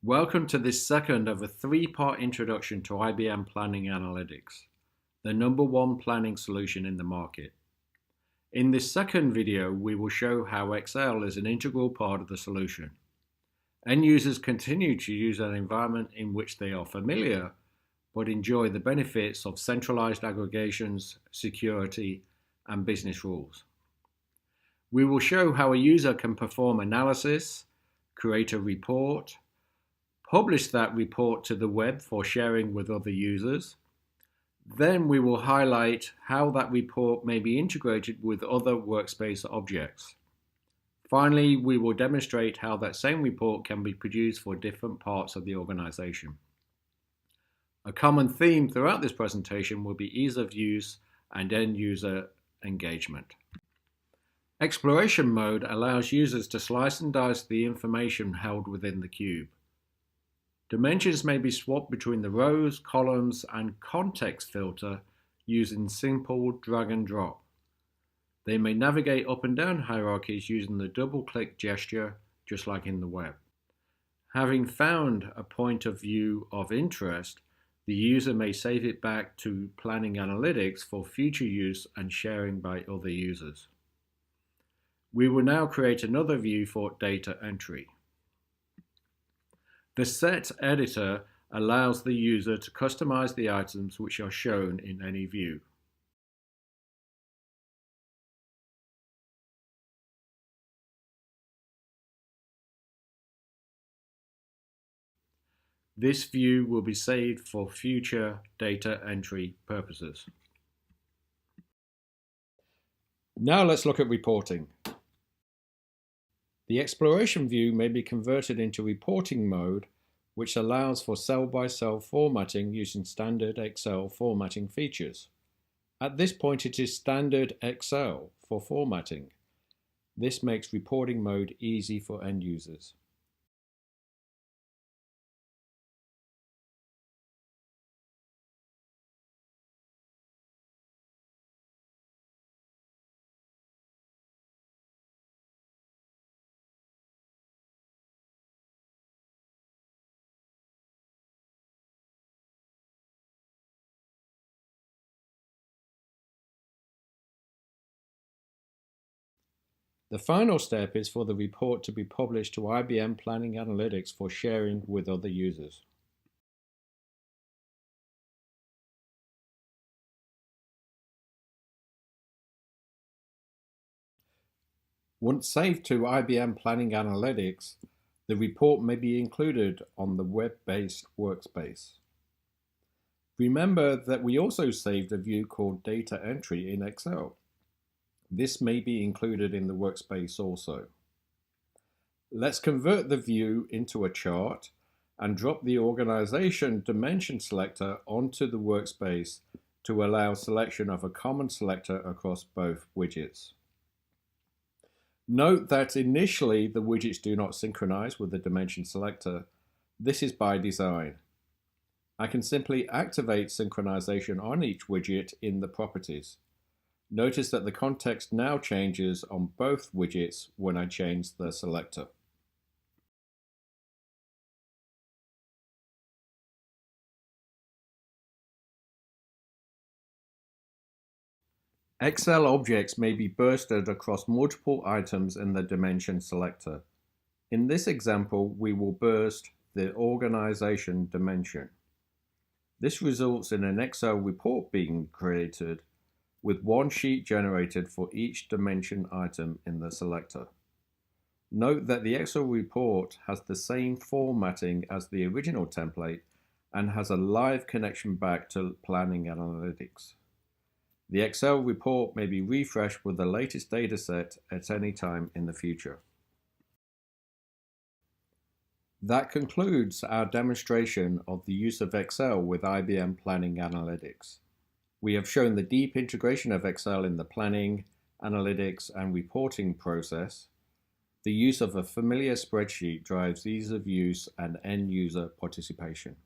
Welcome to this second of a three-part introduction to IBM Planning Analytics, the number one planning solution in the market. In this second video, we will show how Excel is an integral part of the solution. End users continue to use an environment in which they are familiar, but enjoy the benefits of centralized aggregations, security, and business rules. We will show how a user can perform analysis, create a report, publish that report to the web for sharing with other users. Then we will highlight how that report may be integrated with other workspace objects. Finally, we will demonstrate how that same report can be produced for different parts of the organization. A common theme throughout this presentation will be ease of use and end user engagement. Exploration mode allows users to slice and dice the information held within the cube. Dimensions may be swapped between the rows, columns, and context filter using simple drag and drop. They may navigate up and down hierarchies using the double-click gesture, just like in the web. Having found a point of view of interest, the user may save it back to Planning Analytics for future use and sharing by other users. We will now create another view for data entry. The Set editor allows the user to customize the items which are shown in any view. This view will be saved for future data entry purposes. Now let's look at reporting. The exploration view may be converted into reporting mode, which allows for cell-by-cell formatting using standard Excel formatting features. At this point, it is standard Excel for formatting. This makes reporting mode easy for end users. The final step is for the report to be published to IBM Planning Analytics for sharing with other users. Once saved to IBM Planning Analytics, the report may be included on the Webbased Workspace. Remember that we also saved a view called Data Entry in Excel. This may be included in the workspace also. Let's convert the view into a chart and drop the organization dimension selector onto the workspace to allow selection of a common selector across both widgets. Note that initially the widgets do not synchronize with the dimension selector. This is by design. I can simply activate synchronization on each widget in the properties. Notice that the context now changes on both widgets when I change the selector. Excel objects may be bursted across multiple items in the dimension selector. In this example, we will burst the organization dimension. This results in an Excel report being created with one sheet generated for each dimension item in the selector. Note that the Excel report has the same formatting as the original template and has a live connection back to Planning Analytics. The Excel report may be refreshed with the latest dataset at any time in the future. That concludes our demonstration of the use of Excel with IBM Planning Analytics. We have shown the deep integration of Excel in the planning, analytics, and reporting process. The use of a familiar spreadsheet drives ease of use and end user participation.